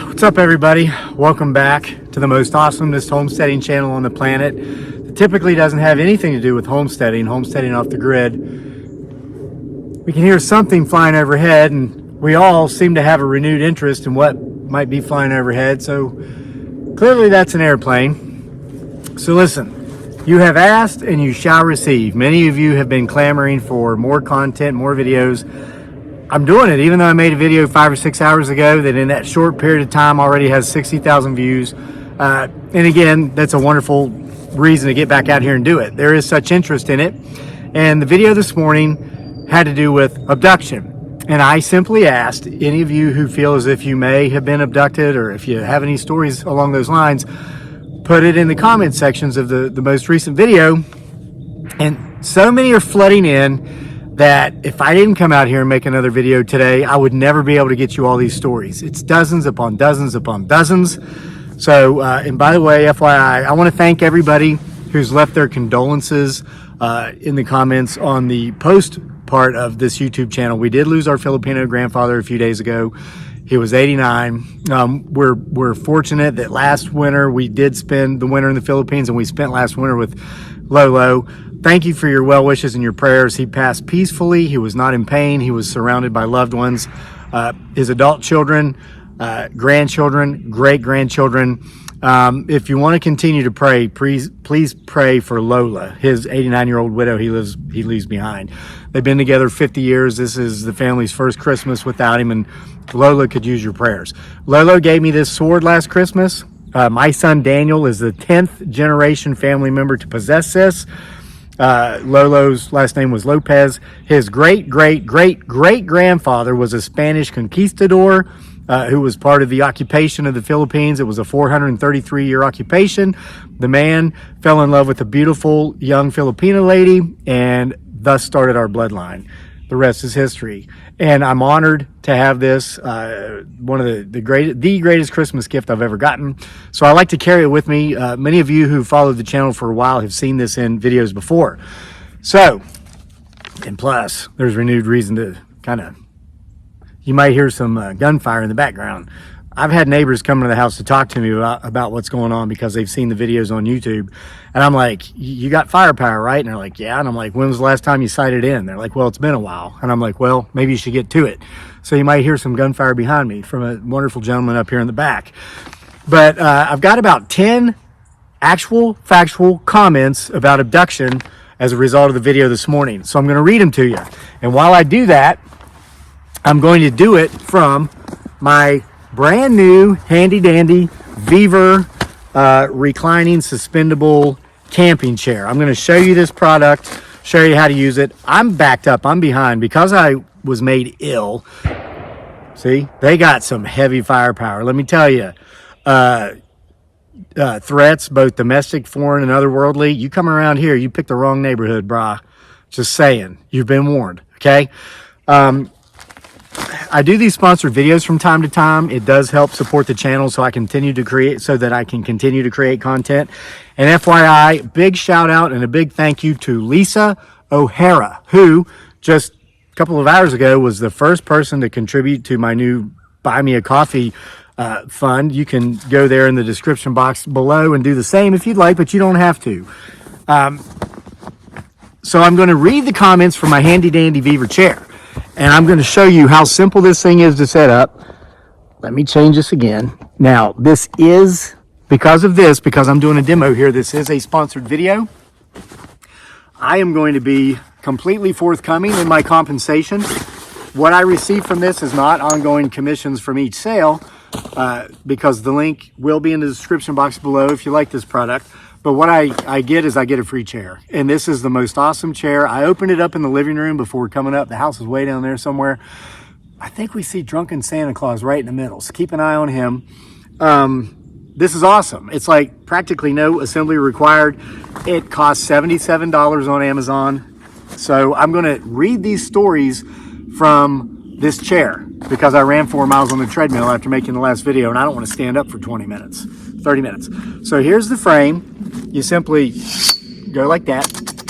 What's up, everybody? Welcome back to the most awesomest homesteading channel on the planet. It typically doesn't have anything to do with homesteading off the grid. We can hear something flying overhead, and we all seem to have a renewed interest in what might be flying overhead, so clearly that's an airplane. So listen, you have asked and you shall receive. Many of you have been clamoring for more content, more videos. I'm doing it, even though I made a video 5 or 6 hours ago that in that short period of time already has 60,000 views. And again, that's a wonderful reason to get back out here and do it. There is such interest in it. And the video this morning had to do with abduction. And I simply asked any of you who feel as if you may have been abducted, or if you have any stories along those lines, put it in the comment sections of the most recent video. And so many are flooding in that if I didn't come out here and make another video today, I would never be able to get you all these stories. It's dozens upon dozens upon dozens. So, and by the way, FYI, I want to thank everybody who's left their condolences in the comments on the post part of this YouTube channel. We did lose our Filipino grandfather a few days ago. He was 89. We're fortunate that last winter we did spend the winter in the Philippines, and we spent last winter with Lolo. Thank you for your well wishes and your prayers. He passed peacefully. He was not in pain. He was surrounded by loved ones, his adult children, grandchildren, great-grandchildren. If you want to continue to pray, please pray for Lola, his 89-year-old widow he leaves behind. They've been together 50 years. This is the family's first Christmas without him, and Lola could use your prayers. Lolo gave me this sword last Christmas. My son Daniel is the 10th generation family member to possess this. Lolo's last name was Lopez. His great-great-great-great-grandfather was a Spanish conquistador who was part of the occupation of the Philippines. It was a 433-year occupation. The man fell in love with a beautiful young Filipino lady, and thus started our bloodline. The rest is history. And I'm honored to have this, one of the greatest Christmas gift I've ever gotten. So I like to carry it with me. Many of you who followed the channel for a while have seen this in videos before. So, and plus, there's renewed reason to you might hear some gunfire in the background. I've had neighbors come to the house to talk to me about what's going on because they've seen the videos on YouTube. And I'm like, you got firepower, right? And they're like, yeah. And I'm like, when was the last time you sighted in? They're like, well, it's been a while. And I'm like, well, maybe you should get to it. So you might hear some gunfire behind me from a wonderful gentleman up here in the back. But I've got about 10 actual factual comments about abduction as a result of the video this morning. So I'm going to read them to you. And while I do that, I'm going to do it from my brand new handy dandy Beaver reclining suspendable camping chair. I'm going to show you this product, show you how to use it. I'm backed up, I'm behind because I was made ill. See, they got some heavy firepower. Let me tell you, threats, both domestic, foreign, and otherworldly. You come around here, you pick the wrong neighborhood, brah. Just saying, you've been warned, okay? I do these sponsored videos from time to time. It does help support the channel so that I can continue to create content. And FYI, big shout out and a big thank you to Lisa O'Hara, who just a couple of hours ago was the first person to contribute to my new Buy Me a Coffee fund. You can go there in the description box below and do the same if you'd like, but you don't have to. So I'm going to read the comments from my handy dandy Beaver chair. And I'm going to show you how simple this thing is to set up. Let me change this again. Now, this is, because I'm doing a demo here, this is a sponsored video. I am going to be completely forthcoming in my compensation. What I receive from this is not ongoing commissions from each sale, because the link will be in the description box below if you like this product. But what I get is I get a free chair. And this is the most awesome chair. I opened it up in the living room before coming up. The house is way down there somewhere. I think we see drunken Santa Claus right in the middle. So keep an eye on him. This is awesome. It's like practically no assembly required. It costs $77 on Amazon. So I'm going to read these stories from this chair because I ran 4 miles on the treadmill after making the last video, and I don't want to stand up for 20 minutes, 30 minutes. So here's the frame. You simply go like that,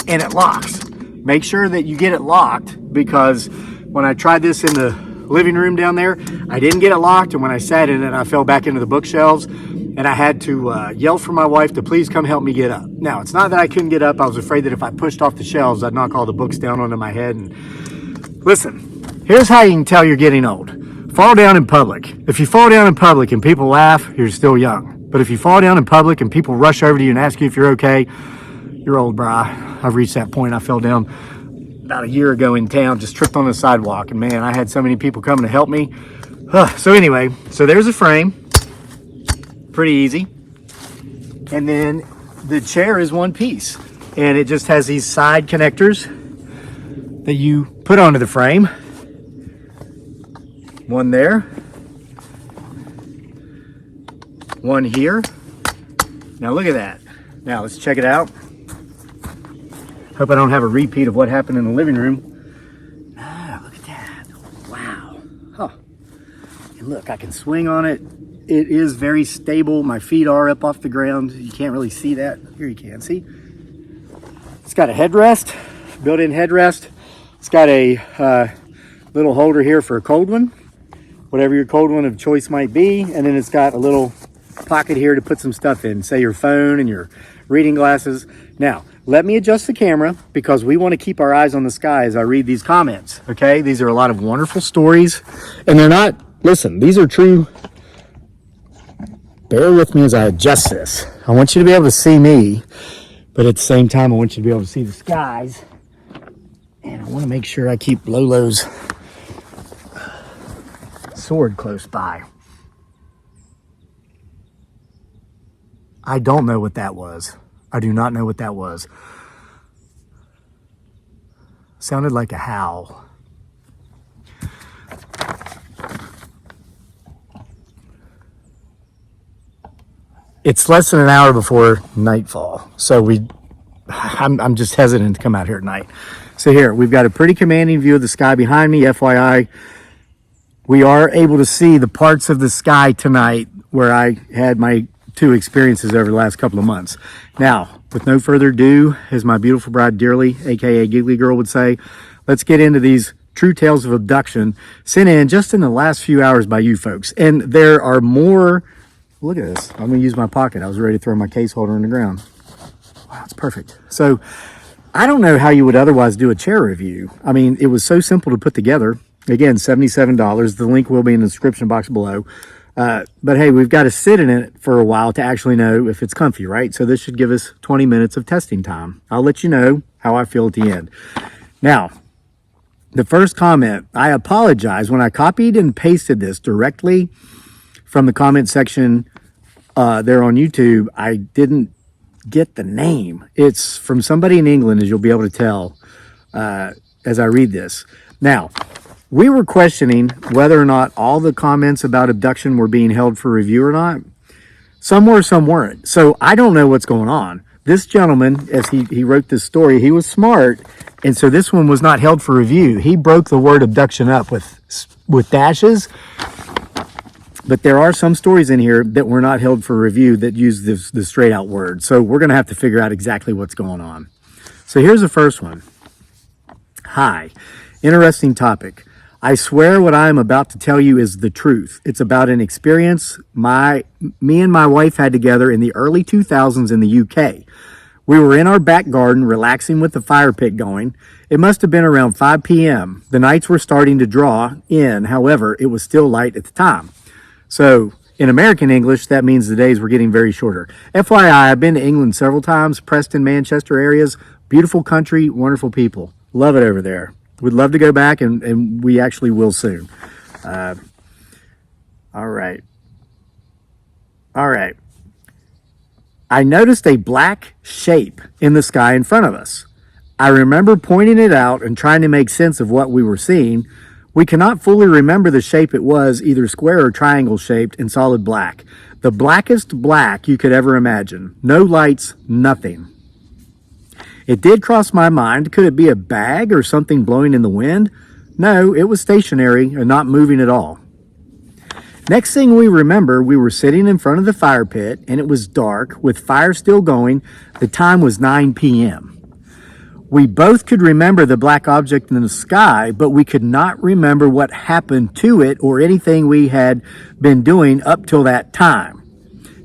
and it locks. Make sure that you get it locked, because when I tried this in the living room down there, I didn't get it locked, and when I sat in it, I fell back into the bookshelves, and I had to yell for my wife to please come help me get up. Now, it's not that I couldn't get up. I was afraid that if I pushed off the shelves, I'd knock all the books down onto my head. And listen, here's how you can tell you're getting old. Fall down in public. If you fall down in public and people laugh, you're still young. But if you fall down in public and people rush over to you and ask you if you're okay, you're old, brah. I've reached that point. I fell down about a year ago in town, just tripped on the sidewalk, and man, I had so many people coming to help me. So anyway, so there's a frame. Pretty easy. And then the chair is one piece, and it just has these side connectors that you put onto the frame. One there, one here. Now look at that. Now let's check it out. Hope I don't have a repeat of what happened in the living room. Ah, look at that. Wow. Huh. And look, I can swing on it. It is very stable. My feet are up off the ground. You can't really see that. Here you can see. It's got a headrest, built-in headrest. It's got a little holder here for a cold one, whatever your cold one of choice might be. And then it's got a little pocket here to put some stuff in, say your phone and your reading glasses. Now, let me adjust the camera, because we want to keep our eyes on the sky as I read these comments, okay? These are a lot of wonderful stories, and they're not, listen, these are true. Bear with me as I adjust this. I want you to be able to see me, but at the same time, I want you to be able to see the skies. And I want to make sure I keep Lolo's sword close by. I don't know what that was. I do not know what that was. Sounded like a howl. It's less than an hour before nightfall, so I'm just hesitant to come out here at night. So here, we've got a pretty commanding view of the sky behind me. FYI, we are able to see the parts of the sky tonight where I had my 2 experiences over the last couple of months. Now, with no further ado, as my beautiful bride dearly, aka Giggly Girl, would say, let's get into these true tales of abduction sent in just in the last few hours by you folks. And there are more. Look at this. I'm going to use my pocket. I was ready to throw my case holder in the ground. Wow, it's perfect. So I don't know how you would otherwise do a chair review. I mean, it was so simple to put together. Again, $77. The link will be in the description box below. But hey, we've got to sit in it for a while to actually know if it's comfy, right? So this should give us 20 minutes of testing time. I'll let you know how I feel at the end. Now, the first comment, I apologize. When I copied and pasted this directly from the comment section there on YouTube, I didn't get the name. It's from somebody in England, as you'll be able to tell as I read this. Now, we were questioning whether or not all the comments about abduction were being held for review or not. Some were, some weren't. So I don't know what's going on. This gentleman, as he wrote this story, he was smart, and so this one was not held for review. He broke the word abduction up with dashes. But there are some stories in here that were not held for review that use the straight out word. So we're going to have to figure out exactly what's going on. So here's the first one. Hi, interesting topic. I swear what I am about to tell you is the truth. It's about an experience me and my wife had together in the early 2000s in the UK. We were in our back garden relaxing with the fire pit going. It must have been around 5 p.m. The nights were starting to draw in. However, it was still light at the time. So in American English, that means the days were getting very shorter. FYI, I've been to England several times, Preston, Manchester areas. Beautiful country, wonderful people. Love it over there. We'd love to go back, and we actually will soon. All right. I noticed a black shape in the sky in front of us. I remember pointing it out and trying to make sense of what we were seeing. We cannot fully remember the shape it was, either square or triangle shaped and solid black. The blackest black you could ever imagine. No lights, nothing. It did cross my mind, could it be a bag or something blowing in the wind? No, it was stationary and not moving at all. Next thing we remember, we were sitting in front of the fire pit and it was dark with fire still going. The time was 9 p.m. We both could remember the black object in the sky, but we could not remember what happened to it or anything we had been doing up till that time.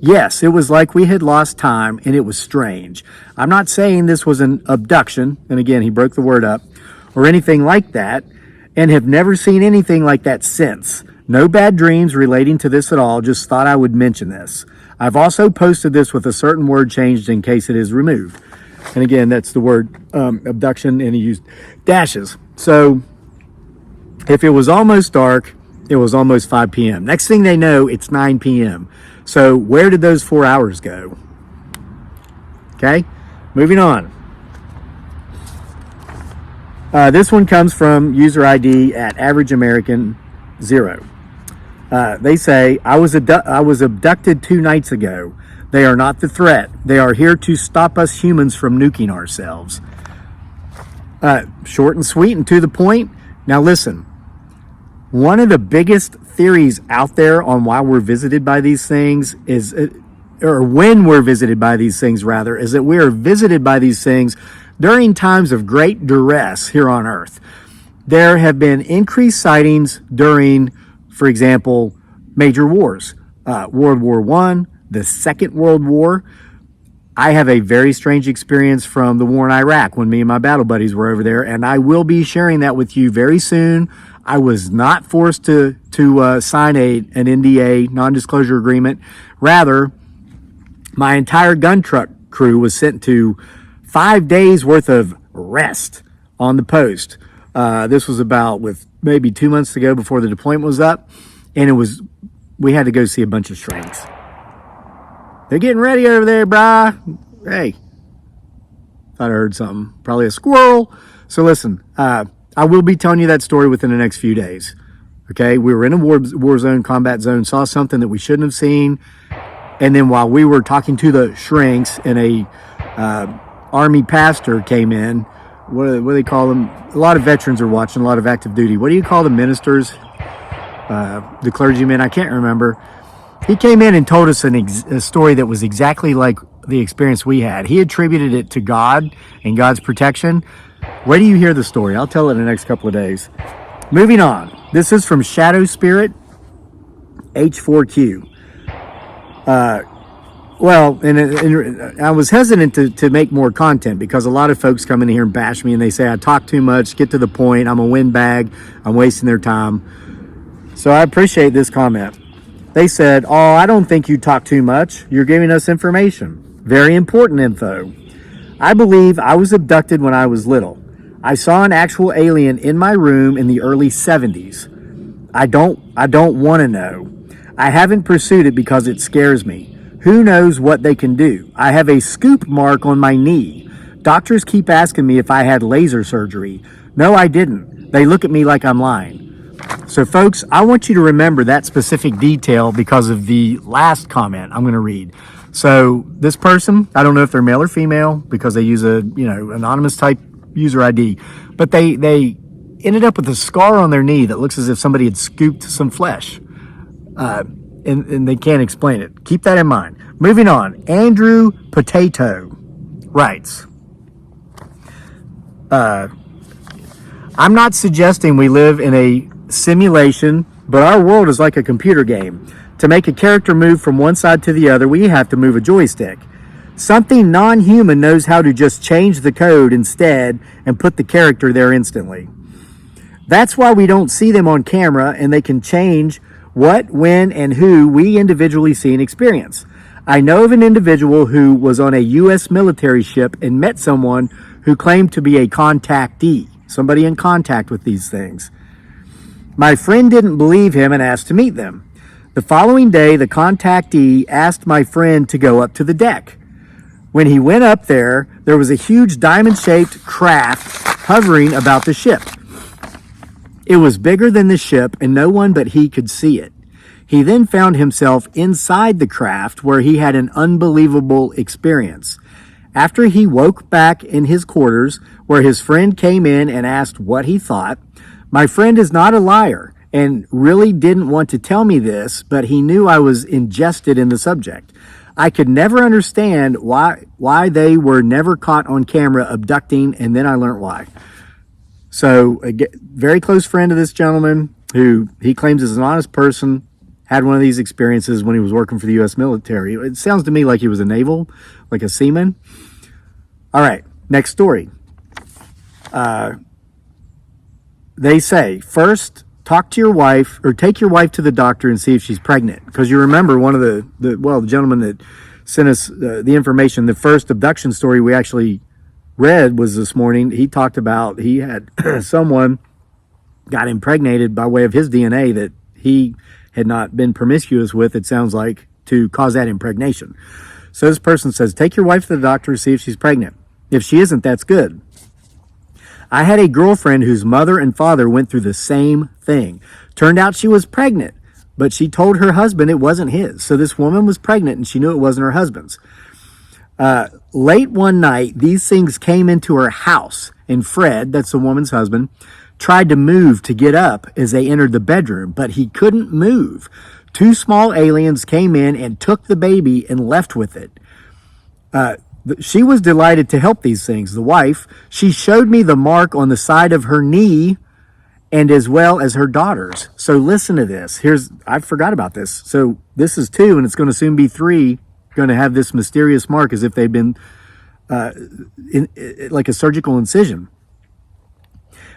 Yes, it was like we had lost time and it was strange. I'm not saying this was an abduction, and again, he broke the word up, or anything like that, and have never seen anything like that since. No bad dreams relating to this at all, just thought I would mention this. I've also posted this with a certain word changed in case it is removed. And again, that's the word abduction, and he used dashes. So if it was almost dark, it was almost 5 p.m. Next thing they know, it's 9 p.m. So where did those 4 hours go? Okay, moving on. This one comes from user ID at Average American 0. They say, I was abducted 2 nights ago. They are not the threat. They are here to stop us humans from nuking ourselves. Short and sweet and to the point. Now listen, one of the biggest theories out there on why we're visited by these things is, or when we're visited by these things rather, is that we are visited by these things during times of great duress here on Earth. There have been increased sightings during, for example, major wars. World War I, the Second World War. I have a very strange experience from the war in Iraq when me and my battle buddies were over there, and I will be sharing that with you very soon. I was not forced to sign an NDA, non-disclosure agreement. Rather, my entire gun truck crew was sent to 5 days worth of rest on the post. This was about with maybe 2 months to go before the deployment was up, and we had to go see a bunch of shrinks. They're getting ready over there, brah. Hey, thought I heard something. Probably a squirrel. So listen, I will be telling you that story within the next few days. Okay, we were in a war zone, combat zone, saw something that we shouldn't have seen, and then while we were talking to the shrinks, and a army pastor came in. What do they call them? A lot of veterans are watching, a lot of active duty. What do you call the ministers? The clergymen? I can't remember. He came in and told us a story that was exactly like the experience we had. He attributed it to God and God's protection. Where do you hear the story? I'll tell it in the next couple of days. Moving on. This is from Shadow Spirit H4Q. Well, and I was hesitant to make more content because a lot of folks come in here and bash me and they say I talk too much, get to the point, I'm a windbag, I'm wasting their time. So I appreciate this comment. They said, oh, I don't think you talk too much. You're giving us information. Very important info. I believe I was abducted when I was little. I saw an actual alien in my room in the early 70s. I don't want to know. I haven't pursued it because it scares me. Who knows what they can do? I have a scoop mark on my knee. Doctors keep asking me if I had laser surgery. No, I didn't. They look at me like I'm lying. So folks, I want you to remember that specific detail because of the last comment I'm going to read. So this person, I don't know if they're male or female because they use a, anonymous type user ID, but they ended up with a scar on their knee that looks as if somebody had scooped some flesh. And they can't explain it. Keep that in mind. Moving on. Andrew Potato writes, I'm not suggesting we live in a simulation, but our world is like a computer game. To make a character move from one side to the other, we have to move a joystick. Something non-human knows how to just change the code instead and put the character there instantly. That's why we don't see them on camera, and they can change what, when, and who we individually see and experience. I know of an individual who was on a U.S. military ship and met someone who claimed to be a contactee, somebody in contact with these things. My friend didn't believe him and asked to meet them. The following day, the contactee asked my friend to go up to the deck. When he went up there, there was a huge diamond-shaped craft hovering about the ship. It was bigger than the ship, and no one but he could see it. He then found himself inside the craft where he had an unbelievable experience. After he woke back in his quarters, where his friend came in and asked what he thought, my friend is not a liar and really didn't want to tell me this, but he knew I was ingested in the subject. I could never understand why they were never caught on camera abducting, and then I learned why. So a very close friend of this gentleman, who he claims is an honest person, had one of these experiences when he was working for the U.S. military. It sounds to me like he was a naval, like a seaman. All right, next story. They say, first, talk to your wife or take your wife to the doctor and see if she's pregnant. Because you remember one of the gentleman that sent us the information, the first abduction story we actually read was this morning. He talked about he had someone got impregnated by way of his DNA that he had not been promiscuous with, it sounds like, to cause that impregnation. So this person says, take your wife to the doctor and see if she's pregnant. If she isn't, that's good. I had a girlfriend whose mother and father went through the same thing. Turned out she was pregnant, but she told her husband it wasn't his. So this woman was pregnant and she knew it wasn't her husband's. Late one night, these things came into her house, and Fred, that's the woman's husband, tried to move to get up as they entered the bedroom, but he couldn't move. Two small aliens came in and took the baby and left with it. She was delighted to help these things. The wife, she showed me the mark on the side of her knee and as well as her daughter's. So listen to this. I forgot about this. So this is 2, and it's going to soon be 3, going to have this mysterious mark as if they've been like a surgical incision.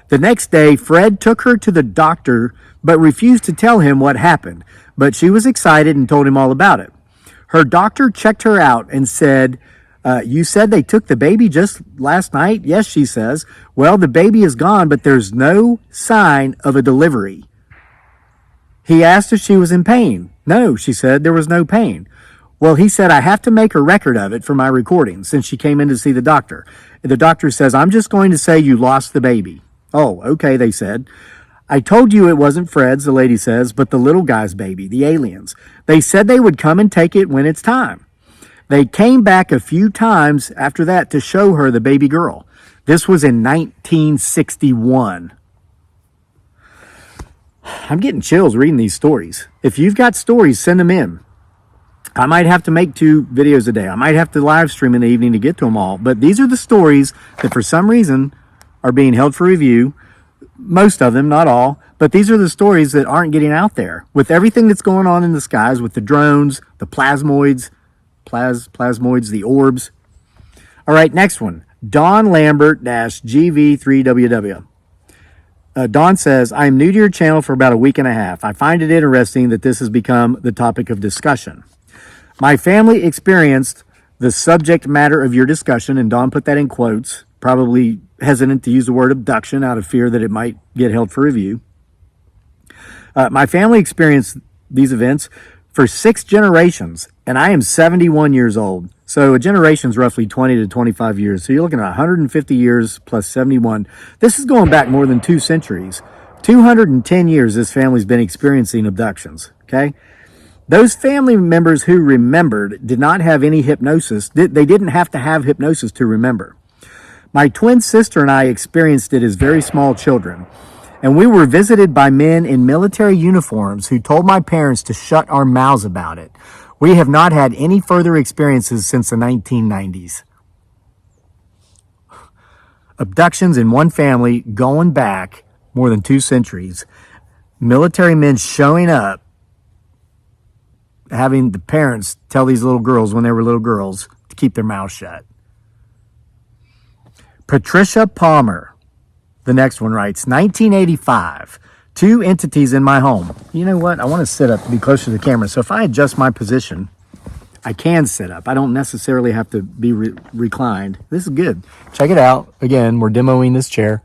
The next day, Fred took her to the doctor, but refused to tell him what happened. But she was excited and told him all about it. Her doctor checked her out and said, you said they took the baby just last night? Yes, she says. Well, the baby is gone, but there's no sign of a delivery. He asked if she was in pain. No, she said, there was no pain. Well, he said, I have to make a record of it for my recording since she came in to see the doctor. The doctor says, I'm just going to say you lost the baby. Oh, okay, they said. I told you it wasn't Fred's, the lady says, but the little guy's baby, the aliens. They said they would come and take it when it's time. They came back a few times after that to show her the baby girl. This was in 1961. I'm getting chills reading these stories. If you've got stories, send them in. I might have to make 2 videos a day. I might have to live stream in the evening to get to them all. But these are the stories that for some reason are being held for review. Most of them, not all. But these are the stories that aren't getting out there. With everything that's going on in the skies, with the drones, the plasmoids, the orbs. All right, next one. Don Lambert-GV3WW. Don says, I'm new to your channel for about a week and a half. I find it interesting that this has become the topic of discussion. My family experienced the subject matter of your discussion, and Don put that in quotes, probably hesitant to use the word abduction out of fear that it might get held for review. My family experienced these events for 6 generations, and I am 71 years old. So a generation is roughly 20 to 25 years. So you're looking at 150 years plus 71. This is going back more than 2 centuries. 210 years this family's been experiencing abductions, okay? Those family members who remembered did not have any hypnosis. They didn't have to have hypnosis to remember. My twin sister and I experienced it as very small children, and we were visited by men in military uniforms who told my parents to shut our mouths about it. We have not had any further experiences since the 1990s. Abductions in one family going back more than 2 centuries. Military men showing up, having the parents tell these little girls when they were little girls to keep their mouths shut. Patricia Palmer, the next one, writes, 1985, 2 entities in my home. You know what? I want to sit up to be closer to the camera. So if I adjust my position, I can sit up. I don't necessarily have to be reclined. This is good. Check it out. Again, we're demoing this chair.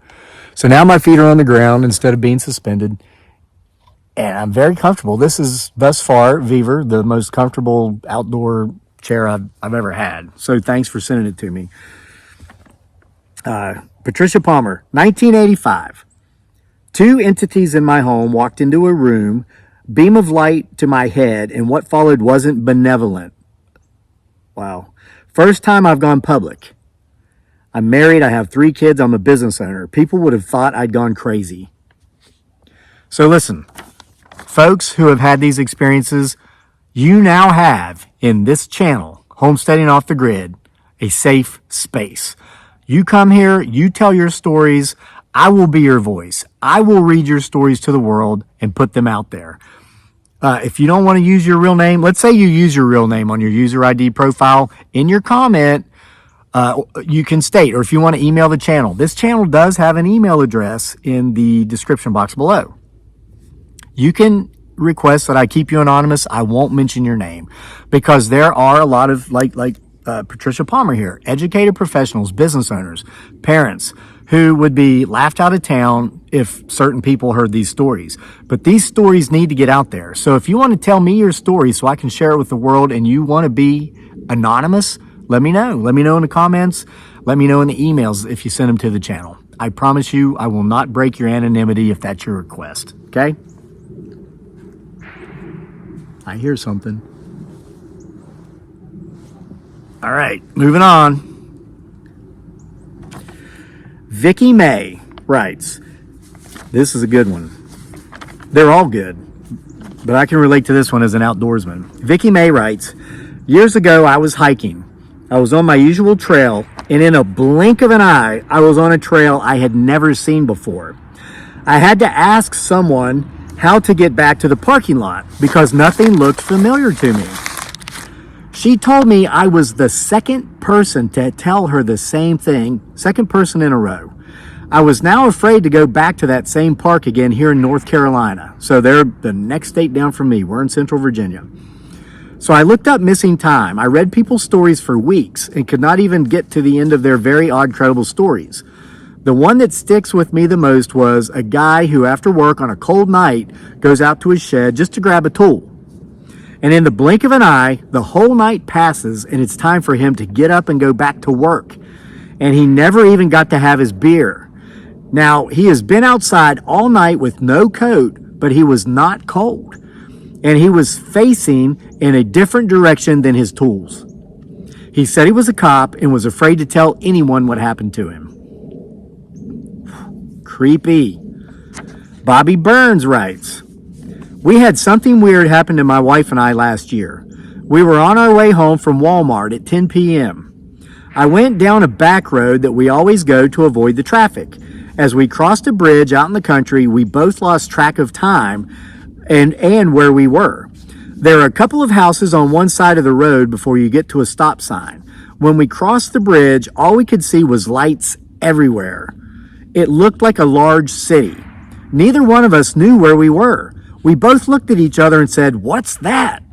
So now my feet are on the ground instead of being suspended. And I'm very comfortable. This is, thus far, Viver, the most comfortable outdoor chair I've ever had. So thanks for sending it to me. Patricia Palmer, 1985. 2 entities in my home walked into a room, beam of light to my head, and what followed wasn't benevolent. Wow. First time I've gone public. I'm married. I have 3 kids. I'm a business owner. People would have thought I'd gone crazy. So listen, folks who have had these experiences, you now have in this channel, Homesteading Off the Grid, a safe space. You come here, you tell your stories, I will be your voice. I will read your stories to the world and put them out there. If you don't want to use your real name, let's say you use your real name on your user ID profile, in your comment, you can state, or if you want to email the channel. This channel does have an email address in the description box below. You can request that I keep you anonymous. I won't mention your name because there are a lot of like Patricia Palmer here, educated professionals, business owners, parents who would be laughed out of town if certain people heard these stories. But these stories need to get out there. So if you want to tell me your story so I can share it with the world and you want to be anonymous, let me know. Let me know in the comments. Let me know in the emails if you send them to the channel. I promise you I will not break your anonymity if that's your request. Okay? I hear something. All right, moving on. Vicky May writes, this is a good one. They're all good, but I can relate to this one as an outdoorsman. Vicky May writes, years ago I was hiking. I was on my usual trail, and in a blink of an eye, I was on a trail I had never seen before. I had to ask someone how to get back to the parking lot because nothing looked familiar to me. She told me I was the second person to tell her the same thing, second person in a row. I was now afraid to go back to that same park again here in North Carolina. So they're the next state down from me. We're in Central Virginia. So I looked up missing time. I read people's stories for weeks and could not even get to the end of their very odd, credible stories. The one that sticks with me the most was a guy who, after work on a cold night, goes out to his shed just to grab a tool. And in the blink of an eye, the whole night passes and it's time for him to get up and go back to work. And he never even got to have his beer. Now, he has been outside all night with no coat, but he was not cold. And he was facing in a different direction than his tools. He said he was a cop and was afraid to tell anyone what happened to him. Creepy. Bobby Burns writes, we had something weird happen to my wife and I last year. We were on our way home from Walmart at 10 p.m. I went down a back road that we always go to avoid the traffic. As we crossed a bridge out in the country, we both lost track of time and where we were. There are a couple of houses on one side of the road before you get to a stop sign. When we crossed the bridge, all we could see was lights everywhere. It looked like a large city. Neither one of us knew where we were. We both looked at each other and said, "What's that?"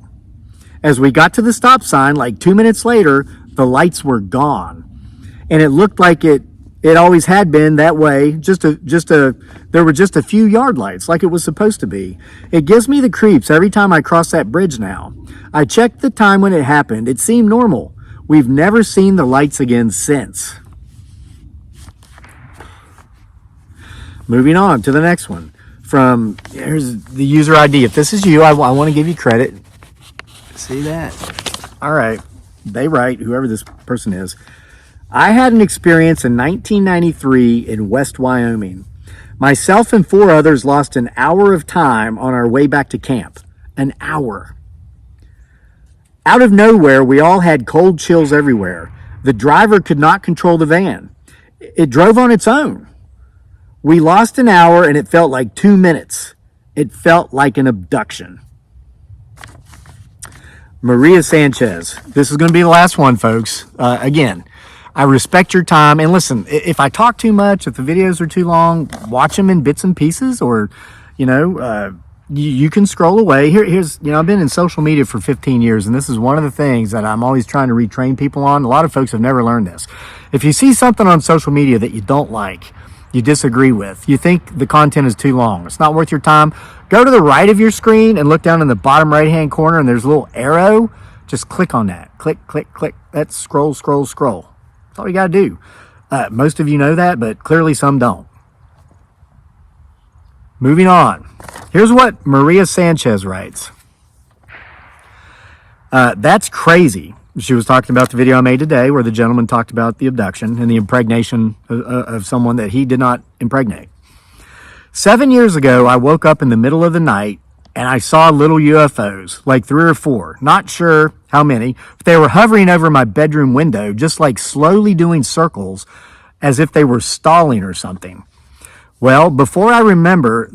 As we got to the stop sign, like 2 minutes later, the lights were gone. And it looked like it always had been that way. There were just a few yard lights like it was supposed to be. It gives me the creeps every time I cross that bridge now. I checked the time when it happened. It seemed normal. We've never seen the lights again since. Moving on to the next one. Here's the user ID. If this is you, I want to give you credit. See that? All right. They write, whoever this person is. I had an experience in 1993 in West Wyoming. Myself and 4 others lost an hour of time on our way back to camp. An hour. Out of nowhere, we all had cold chills everywhere. The driver could not control the van. It drove on its own. We lost an hour and it felt like 2 minutes. It felt like an abduction. Maria Sanchez. This is going to be the last one, folks. Again, I respect your time. And listen, if I talk too much, if the videos are too long, watch them in bits and pieces, or, you can scroll away. Here's, I've been in social media for 15 years, and this is one of the things that I'm always trying to retrain people on. A lot of folks have never learned this. If you see something on social media that you don't like, you disagree with, you think the content is too long, it's not worth your time, go to the right of your screen and look down in the bottom right-hand corner, and there's a little arrow. Just click on that. Click, click, click. That's scroll, scroll, scroll. That's all you got to do. Most of you know that, but clearly some don't. Moving on. Here's what Maria Sanchez writes. That's crazy. She was talking about the video I made today where the gentleman talked about the abduction and the impregnation of someone that he did not impregnate. 7 years ago, I woke up in the middle of the night and I saw little UFOs, like 3 or 4, not sure how many, but they were hovering over my bedroom window, just like slowly doing circles as if they were stalling or something. Well, before I remember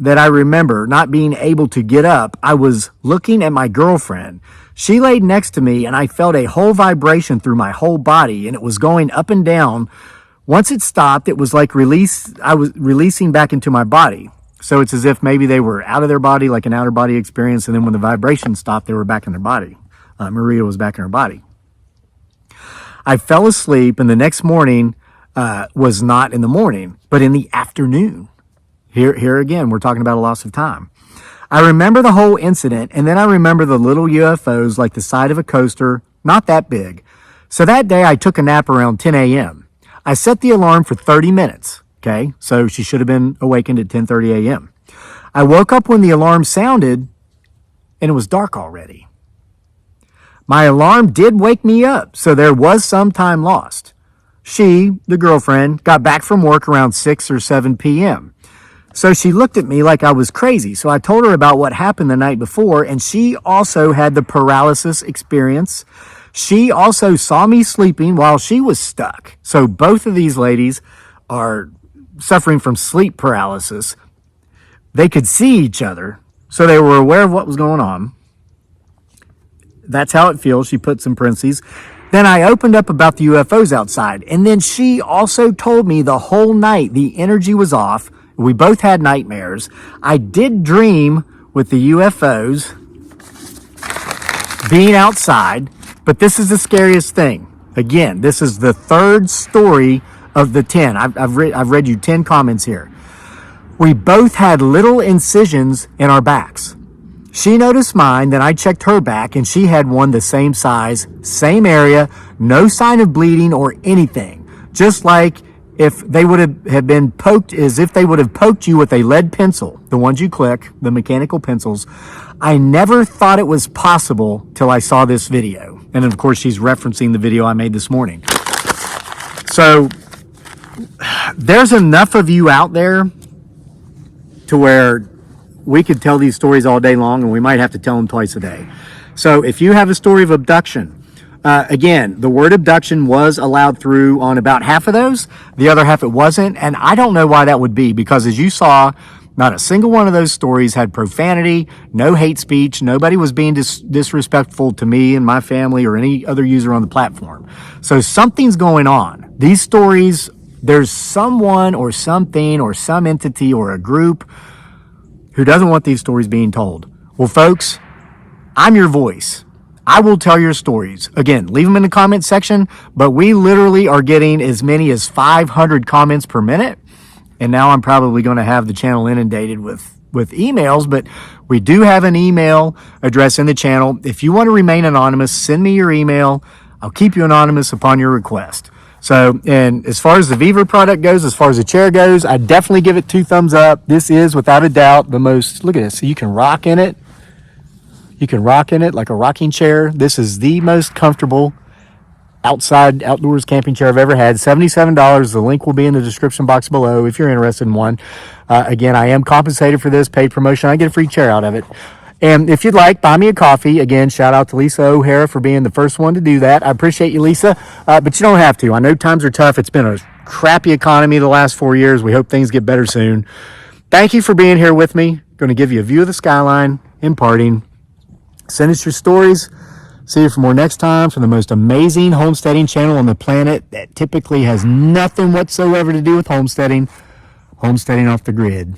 not being able to get up, I was looking at my girlfriend. She laid next to me and I felt a whole vibration through my whole body, and it was going up and down. Once it stopped, it was like I was releasing back into my body. So it's as if maybe they were out of their body, like an outer body experience, and then when the vibration stopped, they were back in their body. Maria was back in her body. I fell asleep, and the next morning was not in the morning, but in the afternoon. Here again, we're talking about a loss of time. I remember the whole incident, and then I remember the little UFOs like the side of a coaster, not that big. So that day, I took a nap around 10 a.m. I set the alarm for 30 minutes, okay? So she should have been awakened at 10:30 a.m. I woke up when the alarm sounded, and it was dark already. My alarm did wake me up, so there was some time lost. She, the girlfriend, got back from work around 6 or 7 p.m. So she looked at me like I was crazy. So I told her about what happened the night before, and she also had the paralysis experience. She also saw me sleeping while she was stuck. So both of these ladies are suffering from sleep paralysis. They could see each other, so they were aware of what was going on. That's how it feels, she puts in parentheses. Then I opened up about the UFOs outside, and then she also told me the whole night the energy was off. We both had nightmares. I did dream with the UFOs being outside, but this is the scariest thing. Again, this is the third story of the 10. I've read you 10 comments here. We both had little incisions in our backs. She noticed mine, then I checked her back, and she had one the same size, same area, no sign of bleeding or anything. Just like if they would have been poked, as if they would have poked you with a lead pencil, the ones you click, the mechanical pencils. I never thought it was possible till I saw this video. And of course, she's referencing the video I made this morning. So there's enough of you out there to where we could tell these stories all day long, and we might have to tell them twice a day. So if you have a story of abduction, again, the word abduction was allowed through on about half of those. The other half it wasn't. And I don't know why that would be, because as you saw, not a single one of those stories had profanity, no hate speech. Nobody was being disrespectful to me and my family or any other user on the platform. So something's going on. These stories, there's someone or something or some entity or a group who doesn't want these stories being told. Well, folks, I'm your voice. I will tell your stories. Again, leave them in the comment section, but we literally are getting as many as 500 comments per minute. And now I'm probably going to have the channel inundated with emails, but we do have an email address in the channel. If you want to remain anonymous, send me your email. I'll keep you anonymous upon your request. So, and as far as the Viva product goes, as far as the chair goes, I definitely give it 2 thumbs up. This is, without a doubt, the most, look at this. So you can rock in it. You can rock in it like a rocking chair. This is the most comfortable outdoors camping chair I've ever had. $77. The link will be in the description box below if you're interested in one. Again, I am compensated for this paid promotion. I get a free chair out of it. And if you'd like, buy me a coffee. Again, shout out to Lisa O'Hara for being the first one to do that. I appreciate you, Lisa, but you don't have to. I know times are tough. It's been a crappy economy the last 4 years. We hope things get better soon. Thank you for being here with me. Going to give you a view of the skyline in parting. Send us your stories. See you for more next time from the most amazing homesteading channel on the planet that typically has nothing whatsoever to do with homesteading. Homesteading off the grid.